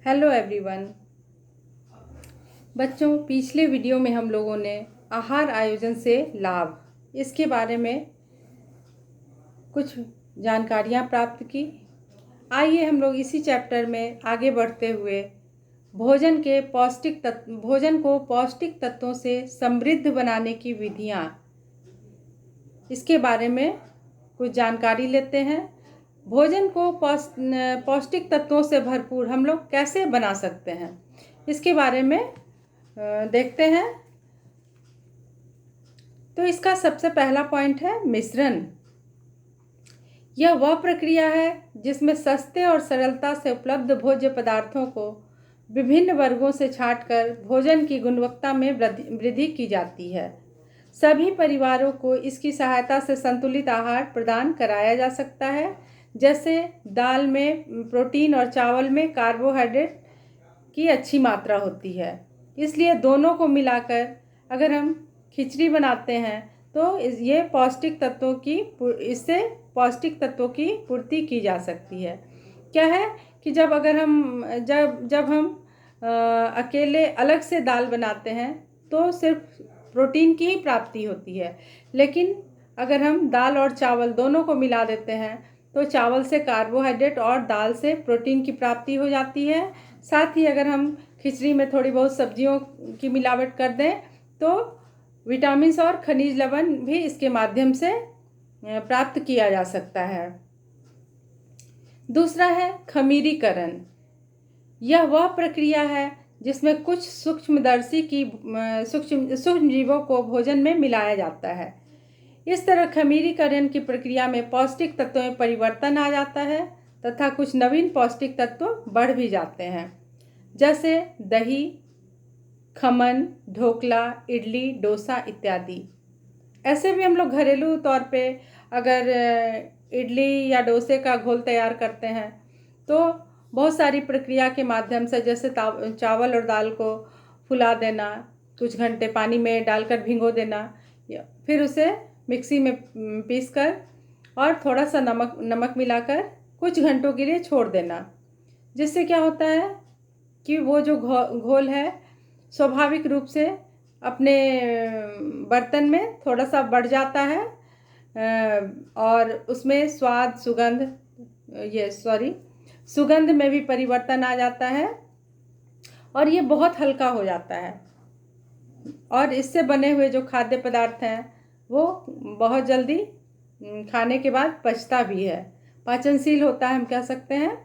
Hello everyone. बच्चों, पिछले video में हम लोगों ने आहार आयोजन से लाभ इसके बारे में कुछ जानकारियाँ प्राप्त की। आइए हम लोग इसी चैप्टर में आगे बढ़ते हुए भोजन को पौष्टिक तत्वों से समृद्ध बनाने की विधियाँ इसके बारे में कुछ जानकारी लेते हैं। भोजन को पौष्टिक तत्वों से भरपूर हम लोग कैसे बना सकते हैं, इसके बारे में देखते हैं। तो इसका सबसे पहला पॉइंट है मिश्रण। यह वह प्रक्रिया है जिसमें सस्ते और सरलता से उपलब्ध भोज्य पदार्थों को विभिन्न वर्गों से छांटकर भोजन की गुणवत्ता में वृद्धि की जाती है। सभी परिवारों को इसकी सहायता से संतुलित आहार प्रदान कराया जा सकता है, जैसे दाल में प्रोटीन और चावल में कार्बोहाइड्रेट की अच्छी मात्रा होती है। इसलिए दोनों को मिलाकर अगर हम खिचड़ी बनाते हैं तो इससे पौष्टिक तत्वों की पूर्ति की जा सकती है। क्या है कि जब हम अकेले अलग से दाल बनाते हैं तो सिर्फ प्रोटीन की ही प्राप्ति होती है, लेकिन अगर हम दाल और चावल दोनों को मिला देते हैं तो चावल से कार्बोहाइड्रेट और दाल से प्रोटीन की प्राप्ति हो जाती है। साथ ही अगर हम खिचड़ी में थोड़ी बहुत सब्जियों की मिलावट कर दें तो विटामिन्स और खनिज लवण भी इसके माध्यम से प्राप्त किया जा सकता है। दूसरा है खमीरीकरण। यह वह प्रक्रिया है जिसमें कुछ सूक्ष्म जीवों को भोजन में मिलाया जाता है। इस तरह खमीरीकरण की प्रक्रिया में पौष्टिक तत्वों में परिवर्तन आ जाता है तथा कुछ नवीन पौष्टिक तत्व बढ़ भी जाते हैं, जैसे दही, खमन, ढोकला, इडली, डोसा इत्यादि। ऐसे भी हम लोग घरेलू तौर पे अगर इडली या डोसे का घोल तैयार करते हैं तो बहुत सारी प्रक्रिया के माध्यम से, जैसे चावल और दाल को फुला देना, कुछ घंटे पानी में डालकर भिगो देना, फिर उसे मिक्सी में पीसकर और थोड़ा सा नमक मिलाकर कुछ घंटों के लिए छोड़ देना, जिससे क्या होता है कि वो जो घोल है स्वाभाविक रूप से अपने बर्तन में थोड़ा सा बढ़ जाता है और उसमें सुगंध में भी परिवर्तन आ जाता है और ये बहुत हल्का हो जाता है और इससे बने हुए जो खाद्य पदार्थ हैं वो बहुत जल्दी खाने के बाद पचता भी है, पाचनशील होता है, हम कह सकते हैं।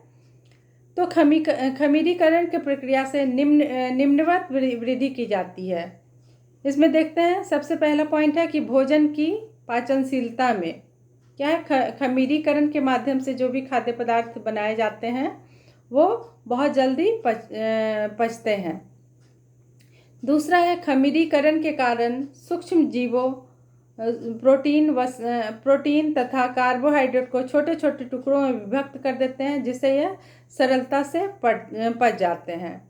तो खमीरीकरण की प्रक्रिया से निम्नवत वृद्धि की जाती है। इसमें देखते हैं, सबसे पहला पॉइंट है कि भोजन की पाचनशीलता में क्या है, खमीरीकरण के माध्यम से जो भी खाद्य पदार्थ बनाए जाते हैं वो बहुत जल्दी पचते हैं। दूसरा है खमीरीकरण के कारण सूक्ष्म जीवों प्रोटीन तथा कार्बोहाइड्रेट को छोटे छोटे टुकड़ों में विभक्त कर देते हैं, जिससे यह सरलता से पच जाते हैं।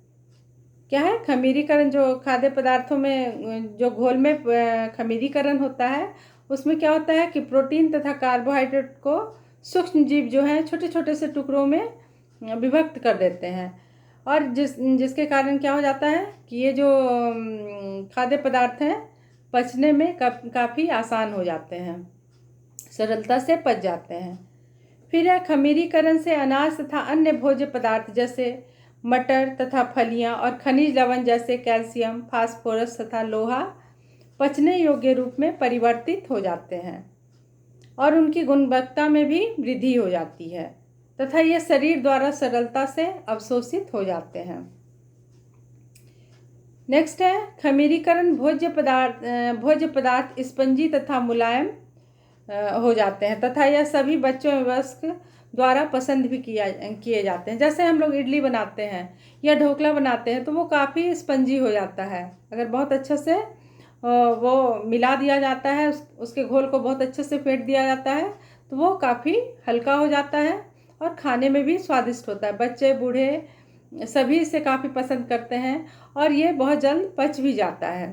क्या है, खमीरीकरण जो खाद्य पदार्थों में जो घोल में खमीरीकरण होता है उसमें क्या होता है कि प्रोटीन तथा कार्बोहाइड्रेट को सूक्ष्म जीव जो हैं छोटे छोटे से टुकड़ों में विभक्त कर देते हैं और जिसके कारण क्या हो जाता है कि ये जो खाद्य पदार्थ हैं पचने में काफ़ी आसान हो जाते हैं, सरलता से पच जाते हैं। फिर है खमीरीकरण से अनाज तथा अन्य भोज्य पदार्थ जैसे मटर तथा फलियां और खनिज लवण जैसे कैल्शियम, फास्फोरस तथा लोहा पचने योग्य रूप में परिवर्तित हो जाते हैं और उनकी गुणवत्ता में भी वृद्धि हो जाती है तथा ये शरीर द्वारा सरलता से अवशोषित हो जाते हैं। नेक्स्ट है खमीरीकरण भोज्य पदार्थ स्पंजी तथा मुलायम हो जाते हैं तथा यह सभी बच्चों एवं वयस्क द्वारा पसंद भी किए जाते हैं। जैसे हम लोग इडली बनाते हैं या ढोकला बनाते हैं तो वो काफ़ी स्पंजी हो जाता है, अगर बहुत अच्छे से वो मिला दिया जाता है, उसके घोल को बहुत अच्छे से फेंट दिया जाता है तो वो काफ़ी हल्का हो जाता है और खाने में भी स्वादिष्ट होता है। बच्चे बूढ़े सभी इसे काफ़ी पसंद करते हैं और ये बहुत जल्द पच भी जाता है।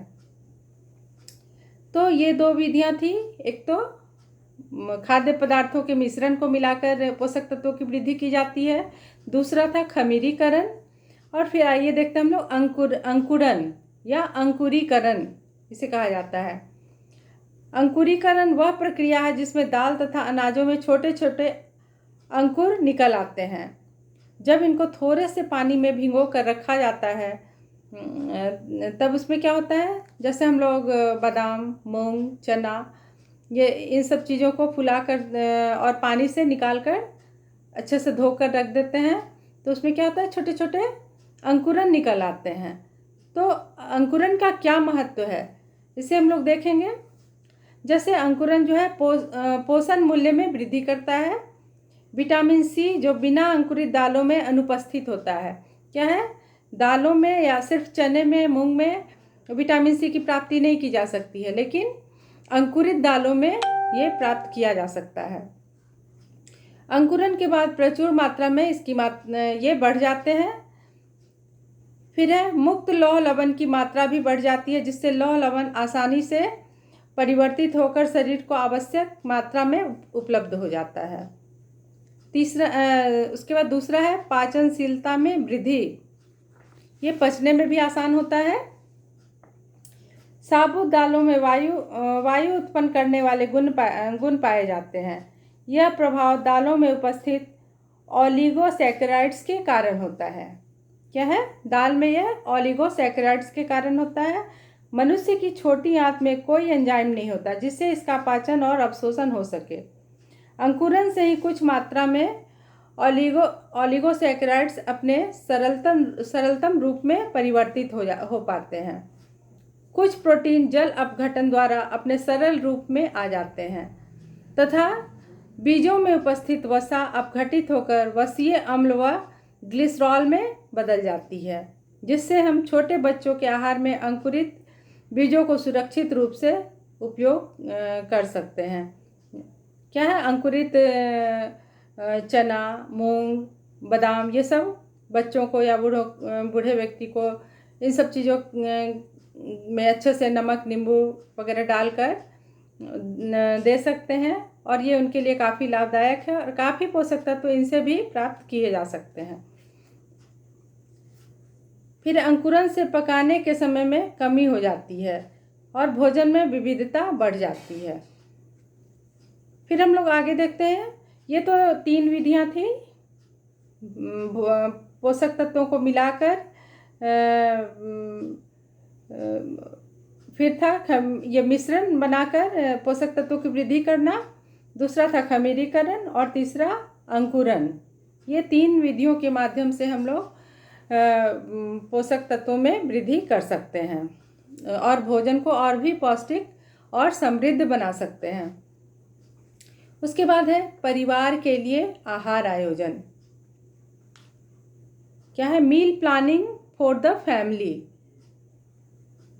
तो ये दो विधियाँ थी, एक तो खाद्य पदार्थों के मिश्रण को मिलाकर पोषक तत्वों की वृद्धि की जाती है, दूसरा था खमीरीकरण और फिर आइए देखते हैं हम लोग अंकुरन या अंकुरीकरण इसे कहा जाता है। अंकुरीकरण वह प्रक्रिया है जिसमें दाल तथा अनाजों में छोटे छोटे अंकुर निकल आते हैं। जब इनको थोड़े से पानी में भिगो कर रखा जाता है तब उसमें क्या होता है, जैसे हम लोग बादाम, मूंग, चना, ये इन सब चीज़ों को फुलाकर और पानी से निकाल कर अच्छे से धोकर रख देते हैं, तो उसमें क्या होता है, छोटे छोटे अंकुरन निकल आते हैं। तो अंकुरन का क्या महत्व है इसे हम लोग देखेंगे। जैसे अंकुरन जो है पोषण मूल्य में वृद्धि करता है। विटामिन सी जो बिना अंकुरित दालों में अनुपस्थित होता है। क्या है, दालों में या सिर्फ चने में, मूंग में विटामिन सी की प्राप्ति नहीं की जा सकती है, लेकिन अंकुरित दालों में ये प्राप्त किया जा सकता है। अंकुरन के बाद प्रचुर मात्रा में ये बढ़ जाते हैं। फिर है मुक्त लौह लवण की मात्रा भी बढ़ जाती है, जिससे लौह लवण आसानी से परिवर्तित होकर शरीर को आवश्यक मात्रा में उपलब्ध हो जाता है। उसके बाद दूसरा है पाचनशीलता में वृद्धि। ये पचने में भी आसान होता है। साबुत दालों में वायु उत्पन्न करने वाले गुण पाए जाते हैं। यह प्रभाव दालों में उपस्थित ओलिगोसैकेराइड्स के कारण होता है। क्या है, दाल में यह ओलिगोसैकेराइड्स के कारण होता है। मनुष्य की छोटी आंत में कोई एंजाइम नहीं होता जिससे इसका पाचन और अवशोषण हो सके। अंकुरन से ही कुछ मात्रा में ओलिगोसैकेराइड्स अपने सरलतम रूप में परिवर्तित हो पाते हैं। कुछ प्रोटीन जल अपघटन द्वारा अपने सरल रूप में आ जाते हैं तथा बीजों में उपस्थित वसा अपघटित होकर वसीय अम्ल व ग्लिसरॉल में बदल जाती है, जिससे हम छोटे बच्चों के आहार में अंकुरित बीजों को सुरक्षित रूप से उपयोग कर सकते हैं। क्या है, अंकुरित चना, मूंग, बादाम, ये सब बच्चों को या बूढ़े व्यक्ति को इन सब चीज़ों में अच्छे से नमक, नींबू वगैरह डालकर दे सकते हैं और ये उनके लिए काफ़ी लाभदायक है और काफ़ी पोषक तत्व इनसे भी प्राप्त किए जा सकते हैं। फिर अंकुरन से पकाने के समय में कमी हो जाती है और भोजन में विविधता बढ़ जाती है। फिर हम लोग आगे देखते हैं। ये तो 3 विधियां थी पोषक तत्वों को मिलाकर। फिर था ये मिश्रण बनाकर पोषक तत्वों की वृद्धि करना, दूसरा था खमीरीकरण और तीसरा अंकुरन। ये 3 विधियों के माध्यम से हम लोग पोषक तत्वों में वृद्धि कर सकते हैं और भोजन को और भी पौष्टिक और समृद्ध बना सकते हैं। उसके बाद है परिवार के लिए आहार आयोजन। क्या है, meal planning for the family.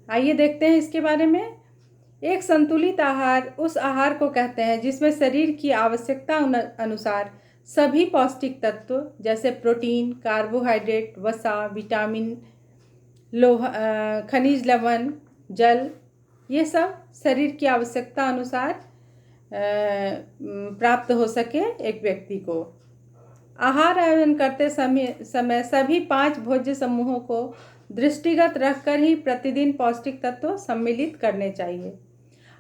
आइए देखते हैं इसके बारे में। एक संतुलित आहार उस आहार को कहते हैं जिसमें शरीर की आवश्यकता अनुसार सभी पौष्टिक तत्व जैसे प्रोटीन, कार्बोहाइड्रेट, वसा, विटामिन, लोह, खनिज लवण, जल, ये सब शरीर की आवश्यकता अनुसार प्राप्त हो सके एक व्यक्ति को। आहार आयोजन करते समय सभी 5 भोज्य समूहों को दृष्टिगत रखकर ही प्रतिदिन पौष्टिक तत्व सम्मिलित करने चाहिए।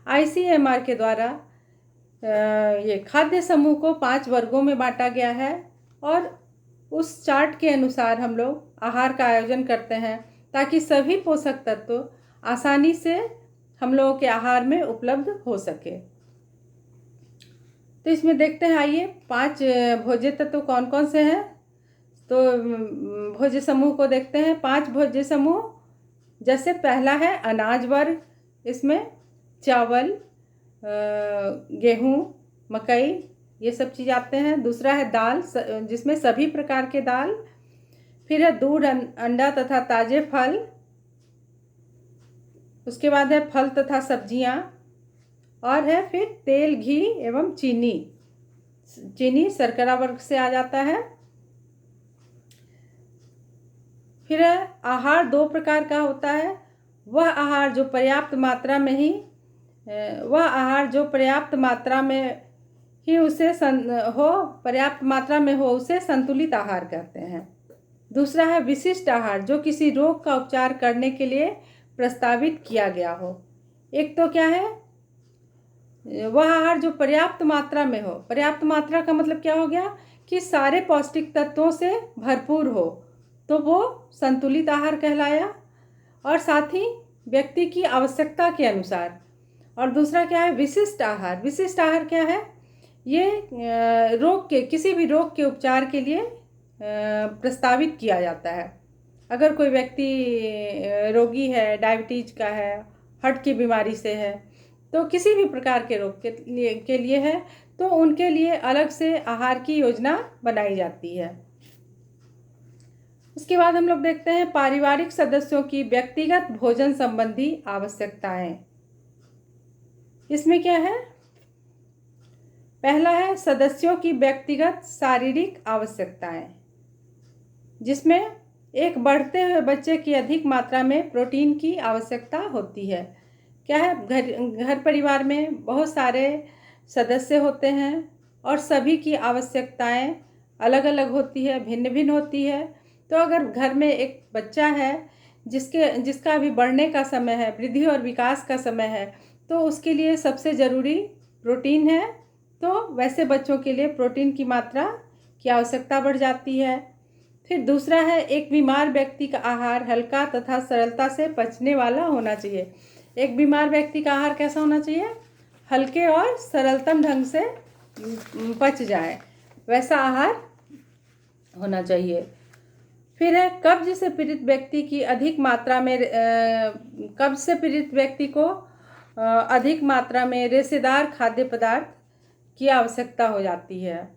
ICMR के द्वारा ये खाद्य समूह को 5 वर्गों में बांटा गया है और उस चार्ट के अनुसार हम लोग आहार का आयोजन करते हैं ताकि सभी पोषक तत्व आसानी से हम लोगों के आहार में उपलब्ध हो सके। तो इसमें देखते हैं, आइए 5 भोज्य तत्व कौन कौन से हैं। तो भोज्य समूह को देखते हैं। 5 भोज्य समूह, जैसे पहला है अनाज वर्ग, इसमें चावल, गेहूँ, मकई, ये सब चीज़ आते हैं। दूसरा है दाल, जिसमें सभी प्रकार के दाल। फिर है दूध, अंडा तथा ताज़े फल। उसके बाद है फल तथा सब्जियां, और है फिर तेल, घी एवं चीनी। चीनी शर्करा वर्ग से आ जाता है। फिर है आहार 2 प्रकार का होता है। वह आहार जो पर्याप्त मात्रा में ही उसे संतुलित आहार कहते हैं। दूसरा है विशिष्ट आहार, जो किसी रोग का उपचार करने के लिए प्रस्तावित किया गया हो। एक तो क्या है, वह आहार जो पर्याप्त मात्रा में हो। पर्याप्त मात्रा का मतलब क्या हो गया कि सारे पौष्टिक तत्वों से भरपूर हो, तो वो संतुलित आहार कहलाया। और साथ ही व्यक्ति की आवश्यकता के अनुसार। और दूसरा क्या है, विशिष्ट आहार। विशिष्ट आहार क्या है, ये रोग के, किसी भी रोग के उपचार के लिए प्रस्तावित किया जाता है। अगर कोई व्यक्ति रोगी है, डायबिटीज का है, हार्ट की बीमारी से है, तो किसी भी प्रकार के रोग के लिए है, तो उनके लिए अलग से आहार की योजना बनाई जाती है। उसके बाद हम लोग देखते हैं पारिवारिक सदस्यों की व्यक्तिगत भोजन संबंधी आवश्यकताएं। इसमें क्या है, पहला है सदस्यों की व्यक्तिगत शारीरिक आवश्यकताएं, जिसमें एक बढ़ते हुए बच्चे की अधिक मात्रा में प्रोटीन की आवश्यकता होती है। क्या है, घर परिवार में बहुत सारे सदस्य होते हैं और सभी की आवश्यकताएं अलग अलग होती है, भिन्न भिन्न होती है। तो अगर घर में एक बच्चा है जिसका अभी बढ़ने का समय है, वृद्धि और विकास का समय है, तो उसके लिए सबसे ज़रूरी प्रोटीन है। तो वैसे बच्चों के लिए प्रोटीन की मात्रा की आवश्यकता बढ़ जाती है। फिर दूसरा है, एक बीमार व्यक्ति का आहार हल्का तथा सरलता से पचने वाला होना चाहिए। एक बीमार व्यक्ति का आहार कैसा होना चाहिए, हल्के और सरलतम ढंग से पच जाए, वैसा आहार होना चाहिए। फिर है, कब्ज से पीड़ित व्यक्ति की अधिक मात्रा में कब्ज से पीड़ित व्यक्ति को अधिक मात्रा में रेशेदार खाद्य पदार्थ की आवश्यकता हो जाती है।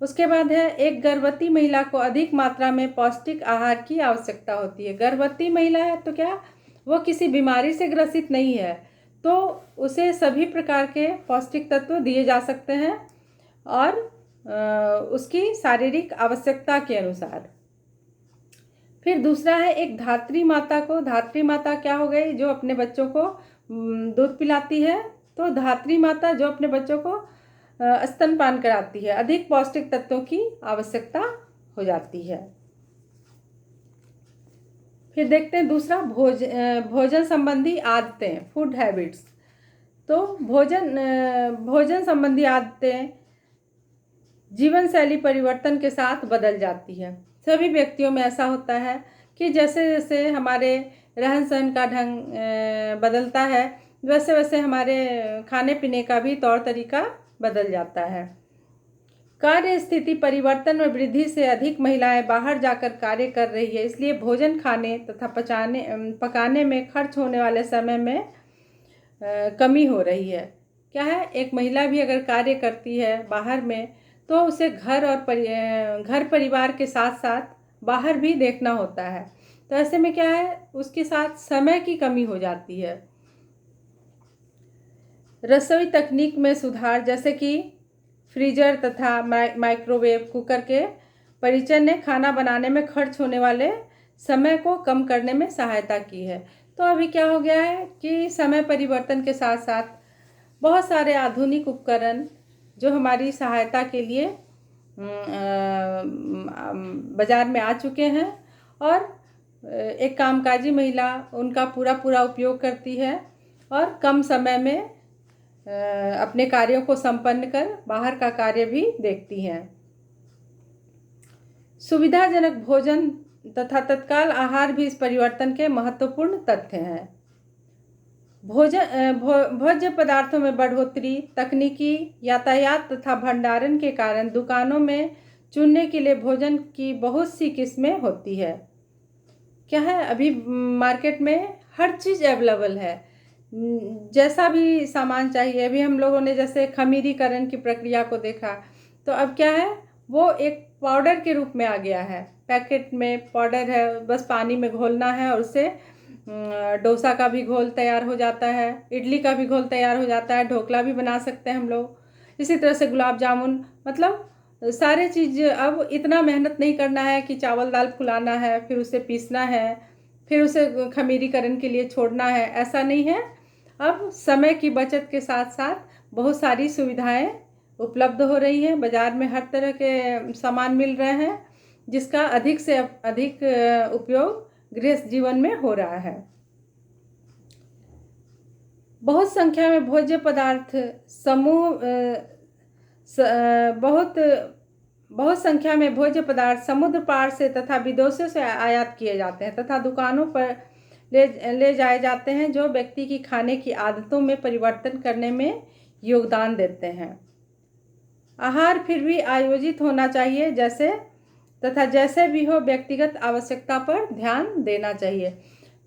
उसके बाद है, एक गर्भवती महिला को अधिक मात्रा में पौष्टिक आहार की आवश्यकता होती है। गर्भवती महिला है तो क्या, वो किसी बीमारी से ग्रसित नहीं है, तो उसे सभी प्रकार के पौष्टिक तत्व दिए जा सकते हैं और उसकी शारीरिक आवश्यकता के अनुसार। फिर दूसरा है, एक धात्री माता को, धात्री माता क्या हो गई, जो अपने बच्चों को दूध पिलाती है। तो धात्री माता जो अपने बच्चों को स्तनपान कराती है, अधिक पौष्टिक तत्वों की आवश्यकता हो जाती है। फिर देखते हैं दूसरा, भोजन संबंधी आदतें, फूड हैबिट्स। तो भोजन संबंधी आदतें जीवन शैली परिवर्तन के साथ बदल जाती है। सभी व्यक्तियों में ऐसा होता है कि जैसे जैसे हमारे रहन सहन का ढंग बदलता है, वैसे वैसे हमारे खाने पीने का भी तौर तरीका बदल जाता है। कार्य स्थिति परिवर्तन में वृद्धि से अधिक महिलाएं बाहर जाकर कार्य कर रही है, इसलिए भोजन खाने तथा पकाने में खर्च होने वाले समय में कमी हो रही है। क्या है, एक महिला भी अगर कार्य करती है बाहर में, तो उसे घर परिवार के साथ साथ बाहर भी देखना होता है। तो ऐसे में क्या है, उसके साथ समय की कमी हो जाती है। रसोई तकनीक में सुधार, जैसे कि फ्रीजर तथा माइक्रोवेव कुकर के परिचय ने खाना बनाने में खर्च होने वाले समय को कम करने में सहायता की है। तो अभी क्या हो गया है कि समय परिवर्तन के साथ साथ बहुत सारे आधुनिक उपकरण जो हमारी सहायता के लिए बाज़ार में आ चुके हैं, और एक कामकाजी महिला उनका पूरा उपयोग करती है और कम समय में अपने कार्यों को संपन्न कर बाहर का कार्य भी देखती हैं। सुविधाजनक भोजन तथा तत्काल आहार भी इस परिवर्तन के महत्वपूर्ण तथ्य हैं। भोज्य पदार्थों में बढ़ोतरी, तकनीकी यातायात तथा भंडारण के कारण दुकानों में चुनने के लिए भोजन की बहुत सी किस्में होती है। क्या है, अभी मार्केट में हर चीज़ अवेलेबल है, जैसा भी सामान चाहिए। अभी हम लोगों ने जैसे खमीरीकरण की प्रक्रिया को देखा, तो अब क्या है, वो एक पाउडर के रूप में आ गया है। पैकेट में पाउडर है, बस पानी में घोलना है और उससे डोसा का भी घोल तैयार हो जाता है, इडली का भी घोल तैयार हो जाता है, ढोकला भी बना सकते हैं हम लोग। इसी तरह से गुलाब जामुन, मतलब सारे चीज़। अब इतना मेहनत नहीं करना है कि चावल दाल फुलाना है, फिर उसे पीसना है, फिर उसे खमीरीकरण के लिए छोड़ना है, ऐसा नहीं है। अब समय की बचत के साथ साथ बहुत सारी सुविधाएं उपलब्ध हो रही हैं। बाज़ार में हर तरह के सामान मिल रहे हैं, जिसका अधिक से अधिक उपयोग गृहस्थ जीवन में हो रहा है। बहुत संख्या में भोज्य पदार्थ समूह बहुत संख्या में भोज्य पदार्थ समुद्र पार से तथा विदेशों से आयात किए जाते हैं तथा दुकानों पर ले जाए जाते हैं, जो व्यक्ति की खाने की आदतों में परिवर्तन करने में योगदान देते हैं। आहार फिर भी आयोजित होना चाहिए, जैसे भी हो व्यक्तिगत आवश्यकता पर ध्यान देना चाहिए।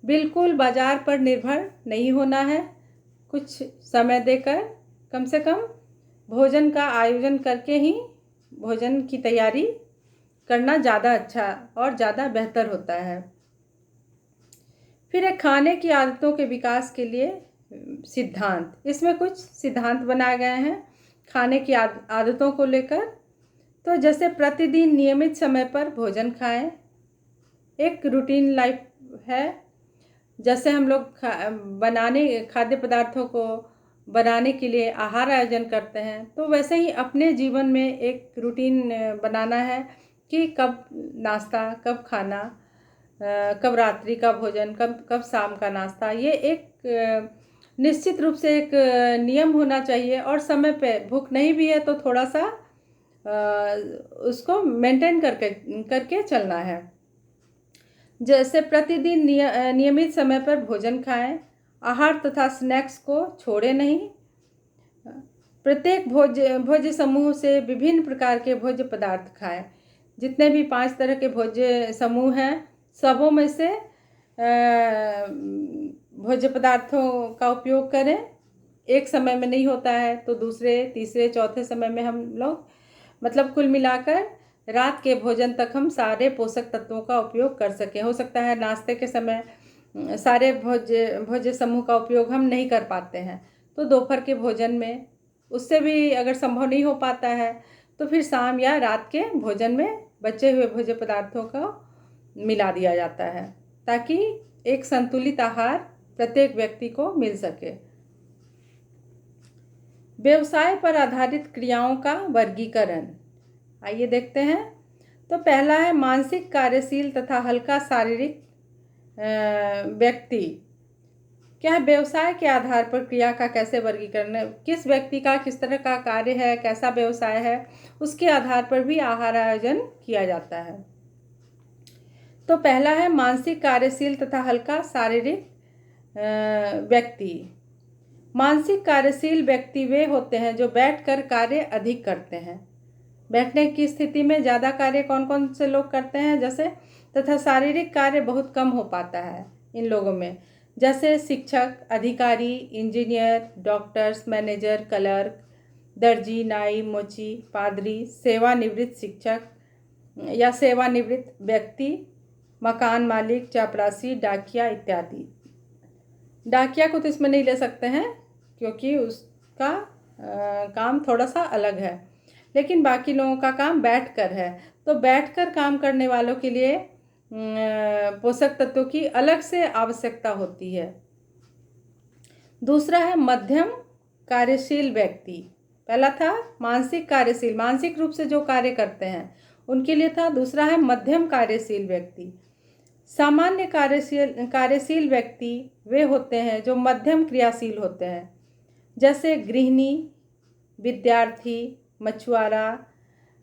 बिल्कुल बाजार पर निर्भर नहीं होना है। कुछ समय देकर कम से कम भोजन का आयोजन करके ही भोजन की तैयारी करना ज़्यादा अच्छा और ज़्यादा बेहतर होता है। फिर एक खाने की आदतों के विकास के लिए सिद्धांत, इसमें कुछ सिद्धांत बनाए गए हैं खाने की आदतों को लेकर। तो जैसे प्रतिदिन नियमित समय पर भोजन खाएं, एक रूटीन लाइफ है। जैसे हम लोग खाद्य पदार्थों को बनाने के लिए आहार आयोजन करते हैं, तो वैसे ही अपने जीवन में एक रूटीन बनाना है कि कब नाश्ता, कब खाना, कब रात्रि का भोजन, कब शाम का नाश्ता। ये एक निश्चित रूप से एक नियम होना चाहिए। और समय पे भूख नहीं भी है तो थोड़ा सा उसको मेंटेन करके चलना है। जैसे प्रतिदिन नियमित समय पर भोजन खाएं, आहार तथा स्नैक्स को छोड़े नहीं। प्रत्येक भोज्य समूह से विभिन्न प्रकार के भोज्य पदार्थ खाएं। जितने भी 5 तरह के भोज्य समूह हैं, सबों में से भोज्य पदार्थों का उपयोग करें। एक समय में नहीं होता है तो दूसरे, तीसरे, चौथे समय में हम लोग मतलब कुल मिलाकर रात के भोजन तक हम सारे पोषक तत्वों का उपयोग कर सकें। हो सकता है नाश्ते के समय सारे भोज्य समूह का उपयोग हम नहीं कर पाते हैं, तो दोपहर के भोजन में उससे भी अगर संभव नहीं हो पाता है तो फिर शाम या रात के भोजन में बचे हुए भोज्य पदार्थों को मिला दिया जाता है, ताकि एक संतुलित आहार प्रत्येक व्यक्ति को मिल सके। व्यवसाय पर आधारित क्रियाओं का वर्गीकरण, आइए देखते हैं। तो पहला है मानसिक, कार्यशील तथा हल्का शारीरिक व्यक्ति। क्या है? व्यवसाय के आधार पर क्रिया का कैसे वर्गीकरण, किस व्यक्ति का किस तरह का कार्य है, कैसा व्यवसाय है, उसके आधार पर भी आहार आयोजन किया जाता है। तो पहला है मानसिक, कार्यशील तथा हल्का शारीरिक व्यक्ति। मानसिक कार्यशील व्यक्ति वे होते हैं जो बैठकर कार्य अधिक करते हैं। बैठने की स्थिति में ज़्यादा कार्य कौन कौन से लोग करते हैं, जैसे तथा शारीरिक कार्य बहुत कम हो पाता है इन लोगों में, जैसे शिक्षक, अधिकारी, इंजीनियर, डॉक्टर्स, मैनेजर, क्लर्क, दर्जी, नाई, मोची, पादरी, सेवानिवृत्त शिक्षक या सेवानिवृत्त व्यक्ति, मकान मालिक, चपरासी, डाकिया इत्यादि। डाकिया को तो इसमें नहीं ले सकते हैं क्योंकि उसका काम थोड़ा सा अलग है, लेकिन बाकी लोगों का काम बैठकर है। तो बैठकर काम करने वालों के लिए पोषक तत्वों की अलग से आवश्यकता होती है। दूसरा है मध्यम कार्यशील व्यक्ति। पहला था मानसिक कार्यशील, मानसिक रूप से जो कार्य करते हैं उनके लिए था। दूसरा है मध्यम कार्यशील व्यक्ति। सामान्य कार्यशील व्यक्ति वे होते हैं जो मध्यम क्रियाशील होते हैं, जैसे गृहिणी, विद्यार्थी, मछुआरा,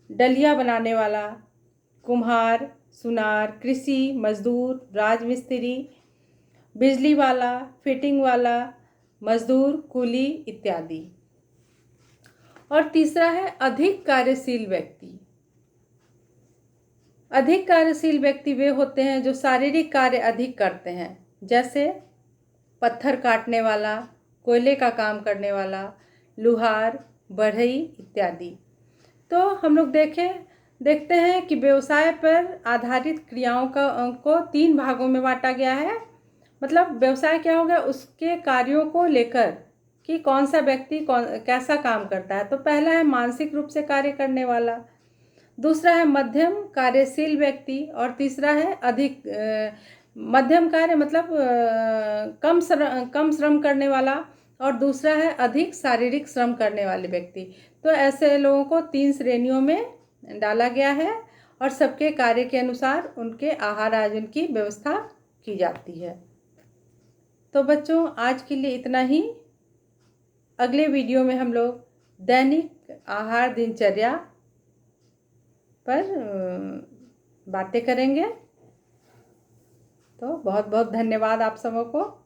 डलिया बनाने वाला, कुम्हार, सुनार, कृषि मजदूर, राजमिस्त्री, बिजली वाला, फिटिंग वाला मजदूर, कुली इत्यादि। और तीसरा है अधिक कार्यशील व्यक्ति। अधिक कार्यशील व्यक्ति वे होते हैं जो शारीरिक कार्य अधिक करते हैं, जैसे पत्थर काटने वाला, कोयले का काम करने वाला, लुहार, बढ़ई इत्यादि। तो हम लोग देखते हैं कि व्यवसाय पर आधारित क्रियाओं को 3 भागों में बांटा गया है। मतलब व्यवसाय क्या होगा, उसके कार्यों को लेकर कि कौन सा व्यक्ति कैसा काम करता है। तो पहला है मानसिक रूप से कार्य करने वाला, दूसरा है मध्यम कार्यशील व्यक्ति, और तीसरा है अधिक मध्यम कार्य मतलब कम श्रम करने वाला, और दूसरा है अधिक शारीरिक श्रम करने वाले व्यक्ति। तो ऐसे लोगों को 3 श्रेणियों में डाला गया है और सबके कार्य के अनुसार उनके आहार आयोजन की व्यवस्था की जाती है। तो बच्चों, आज के लिए इतना ही। अगले वीडियो में हम लोग दैनिक आहार दिनचर्या पर बातें करेंगे। तो बहुत बहुत धन्यवाद आप सबों को।